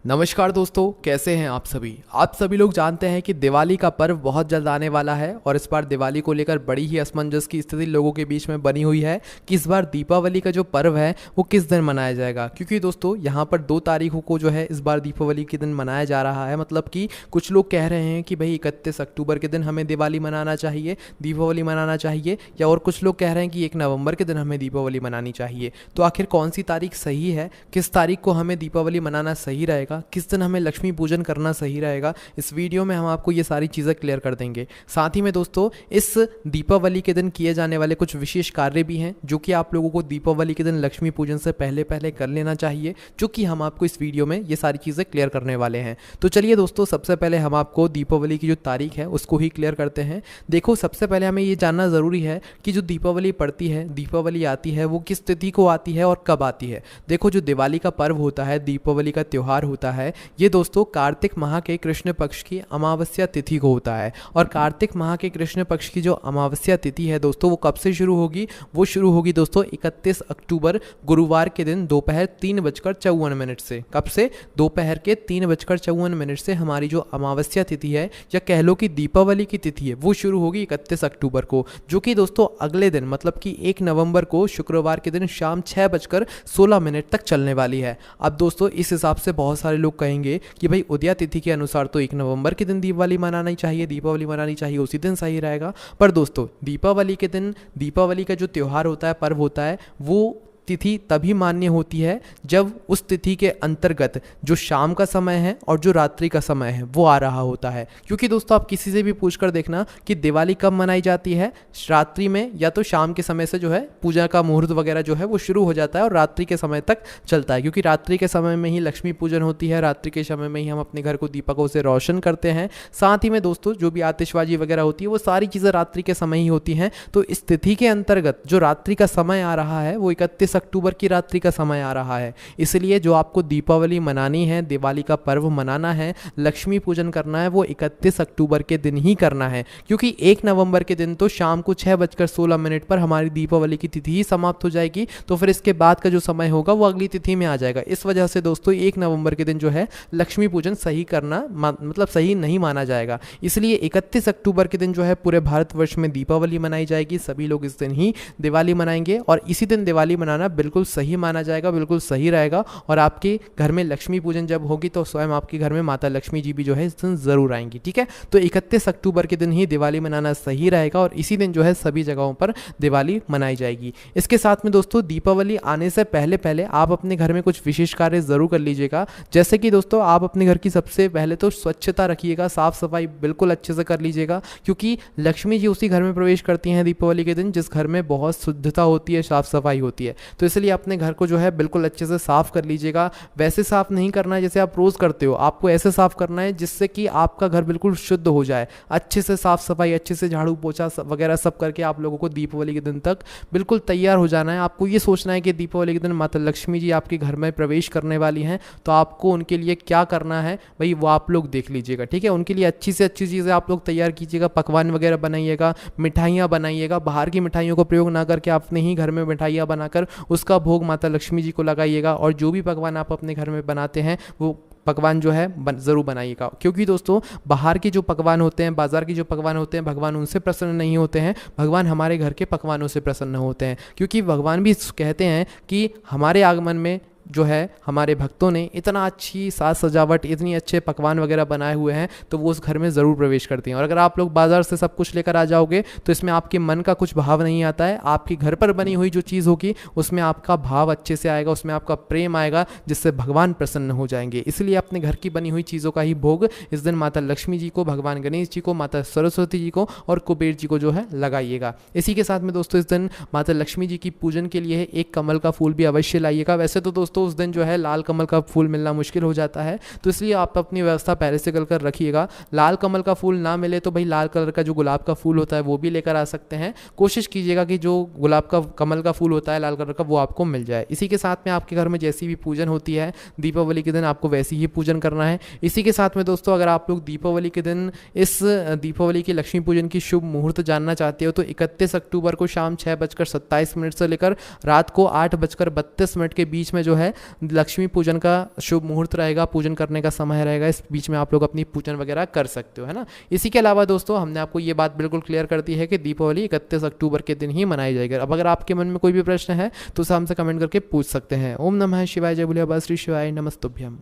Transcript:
नमस्कार दोस्तों, कैसे हैं आप सभी लोग जानते हैं कि दिवाली का पर्व बहुत जल्द आने वाला है और इस बार दिवाली को लेकर बड़ी ही असमंजस की स्थिति लोगों के बीच में बनी हुई है कि इस बार दीपावली का जो पर्व है वो किस दिन मनाया जाएगा। क्योंकि दोस्तों यहाँ पर 2 तारीखों को जो है इस बार दीपावली के दिन मनाया जा रहा है। मतलब कि कुछ लोग कह रहे हैं कि भाई 31 अक्टूबर के दिन हमें दिवाली मनाना चाहिए, दीपावली मनाना चाहिए, या और कुछ लोग कह रहे हैं कि 1 नवंबर के दिन हमें दीपावली मनानी चाहिए। तो आखिर कौन सी तारीख सही है, किस तारीख को हमें दीपावली मनाना सही रहेगा, किस दिन हमें लक्ष्मी पूजन करना सही रहेगा, इस वीडियो में हम आपको ये सारी चीज़ें क्लियर कर देंगे। साथ ही में दोस्तों इस दीपावली के दिन किए जाने वाले कुछ विशेष कार्य भी हैं जो कि आप लोगों को दीपावली के दिन लक्ष्मी पूजन से पहले पहले कर लेना चाहिए, जो कि हम आपको इस वीडियो में ये सारी चीज़ें क्लियर करने वाले हैं। तो चलिए दोस्तों, सबसे पहले हम आपको दीपावली की जो तारीख है उसको ही क्लियर करते हैं। देखो, सबसे पहले हमें ये जानना ज़रूरी है कि जो दीपावली पड़ती है, दीपावली आती है, वो किस तिथि को आती है और कब आती है। देखो, जो दिवाली का पर्व होता है, दीपावली का त्यौहार होता है, ये दोस्तों कार्तिक माह के कृष्ण पक्ष की अमावस्या तिथि को होता है। और कार्तिक माह के कृष्ण पक्ष की जो अमावस्या तिथि है दोस्तों, वो कब से शुरू होगी? वो शुरू होगी दोस्तों 31 अक्टूबर गुरुवार के दिन दोपहर 3:54 से। कब से? दोपहर के 3:54 से हमारी जो अमावस्या तिथि है, या कह लो कि दीपावली की तिथि है, वो शुरू होगी 31 अक्टूबर को, जो कि दोस्तों अगले दिन मतलब कि 1 नवंबर को शुक्रवार के दिन शाम 6:16 तक चलने वाली है। अब दोस्तों इस हिसाब से बहुत सारे लोग कहेंगे कि भाई उदया तिथि के अनुसार तो 1 नवंबर के दिन दीपावली मनानी चाहिए, दीपावली मनानी चाहिए, उसी दिन सही रहेगा। पर दोस्तों दीपावली के दिन, दीपावली का जो त्यौहार होता है, पर्व होता है, वो तिथि तभी मान्य होती है जब उस तिथि के अंतर्गत जो शाम का समय है और जो रात्रि का समय है वो आ रहा होता है। क्योंकि दोस्तों आप किसी से भी पूछकर देखना कि दिवाली कब मनाई जाती है, रात्रि में या तो शाम के समय से जो है पूजा का मुहूर्त वगैरह जो है वो शुरू हो जाता है और रात्रि के समय तक चलता है। क्योंकि रात्रि के समय में ही लक्ष्मी पूजन होती है, रात्रि के समय में ही हम अपने घर को दीपकों से रोशन करते हैं। साथ ही में दोस्तों जो भी आतिशबाजी वगैरह होती है वो सारी चीज़ें रात्रि के समय ही होती हैं। तो इस तिथि के अंतर्गत जो रात्रि का समय आ रहा है वो 31 अक्टूबर की रात्रि का समय आ रहा है। इसलिए जो आपको दीपावली मनानी है, दिवाली का पर्व मनाना है, लक्ष्मी पूजन करना है, वो 31 अक्टूबर के दिन ही करना है। क्योंकि 1 नवंबर के दिन तो शाम को 6:16 पर हमारी दीपावली की तिथि ही समाप्त हो जाएगी। तो फिर इसके बाद का जो समय होगा वो अगली तिथि में आ जाएगा। इस वजह से दोस्तों 1 नवंबर के दिन जो है लक्ष्मी पूजन सही करना मतलब सही नहीं माना जाएगा। इसलिए 31 अक्टूबर के दिन जो है पूरे भारतवर्ष में दीपावली मनाई जाएगी। सभी लोग इस दिन ही दिवाली मनाएंगे और इसी दिन दिवाली मनाना बिल्कुल सही माना जाएगा, बिल्कुल सही रहेगा। और आपके घर में लक्ष्मी पूजन जब होगी तो स्वयं आपके घर में माता लक्ष्मी जी भी जो है इस दिन जरूर आएंगी। ठीक है, तो 31 अक्टूबर के दिन ही दिवाली मनाना सही रहेगा और इसी दिन जो है सभी जगहों पर दिवाली मनाई जाएगी। इसके साथ में दोस्तों दीपावली आने से पहले पहले आप अपने घर में कुछ विशेष कार्य जरूर कर लीजिएगा। जैसे कि दोस्तों आप अपने घर की सबसे पहले तो स्वच्छता रखिएगा, साफ सफाई बिल्कुल अच्छे से कर लीजिएगा। क्योंकि लक्ष्मी जी उसी घर में प्रवेश करती हैं दीपावली के दिन जिस घर में बहुत शुद्धता होती है, साफ सफाई होती है। तो इसलिए अपने घर को जो है बिल्कुल अच्छे से साफ कर लीजिएगा। वैसे साफ नहीं करना है जैसे आप रोज करते हो, आपको ऐसे साफ करना है जिससे कि आपका घर बिल्कुल शुद्ध हो जाए। अच्छे से साफ सफाई, अच्छे से झाड़ू पोछा वगैरह सब करके आप लोगों को दीपावली के दिन तक बिल्कुल तैयार हो जाना है। आपको ये सोचना है कि दीपावली के दिन माता लक्ष्मी जी आपके घर में प्रवेश करने वाली हैं, तो आपको उनके लिए क्या करना है भाई वो आप लोग देख लीजिएगा। ठीक है, उनके लिए अच्छी से अच्छी चीज़ें आप लोग तैयार कीजिएगा, पकवान वगैरह बनाइएगा, मिठाइयाँ बनाइएगा। बाहर की मिठाइयों का प्रयोग ना करके अपने ही घर में मिठाइयाँ बनाकर उसका भोग माता लक्ष्मी जी को लगाइएगा। और जो भी पकवान आप अपने घर में बनाते हैं वो पकवान जो है ज़रूर बनाइएगा। क्योंकि दोस्तों बाहर के जो पकवान होते हैं, बाजार के जो पकवान होते हैं, भगवान उनसे प्रसन्न नहीं होते हैं, भगवान हमारे घर के पकवानों से प्रसन्न होते हैं। क्योंकि भगवान भी कहते हैं कि हमारे आगमन में जो है हमारे भक्तों ने इतना अच्छी साज सजावट, इतनी अच्छे पकवान वगैरह बनाए हुए हैं तो वो उस घर में ज़रूर प्रवेश करती हैं। और अगर आप लोग बाज़ार से सब कुछ लेकर आ जाओगे तो इसमें आपके मन का कुछ भाव नहीं आता है। आपके घर पर बनी हुई जो चीज़ होगी उसमें आपका भाव अच्छे से आएगा, उसमें आपका प्रेम आएगा, जिससे भगवान प्रसन्न हो जाएंगे। इसलिए अपने घर की बनी हुई चीज़ों का ही भोग इस दिन माता लक्ष्मी जी को, भगवान गणेश जी को, माता सरस्वती जी को और कुबेर जी को जो है लगाइएगा। इसी के साथ में दोस्तों इस दिन माता लक्ष्मी जी की पूजन के लिए एक कमल का फूल भी अवश्य लाइएगा। वैसे तो दोस्तों उस दिन जो है लाल कमल का फूल मिलना मुश्किल हो जाता है, तो इसलिए आप अपनी व्यवस्था पहले से कर रखिएगा। लाल कमल का फूल ना मिले तो भाई लाल कलर का जो गुलाब का फूल होता है वो भी लेकर आ सकते हैं। कोशिश कीजिएगा कि जो गुलाब का कमल का फूल होता है लाल कलर का वो आपको मिल जाए। इसी के साथ में आपके घर में जैसी भी पूजन होती है दीपावली के दिन आपको वैसी ही पूजन करना है। इसी के साथ में दोस्तों अगर आप लोग दीपावली के दिन इस दीपावली की लक्ष्मी पूजन की शुभ मुहूर्त जानना चाहते हो तो 31 अक्टूबर को शाम 6:27 से लेकर रात को 8:32 के बीच में जो है है लक्ष्मी पूजन का शुभ मुहूर्त रहेगा, पूजन करने का समय रहेगा, इस बीच में आप लोग अपनी पूजन वगैरह कर सकते हो, है ना। इसी के अलावा दोस्तों हमने आपको ये बात बिल्कुल क्लियर कर दी है कि दीपावली 31 अक्टूबर के दिन ही मनाई जाएगी। अब अगर आपके मन में कोई भी प्रश्न है तो उसे हमसे कमेंट करके पूछ सकते हैं। ओम नमः शिवाय, जय बोले बाबा श्री शिवाय, नमस्तुभ्यम।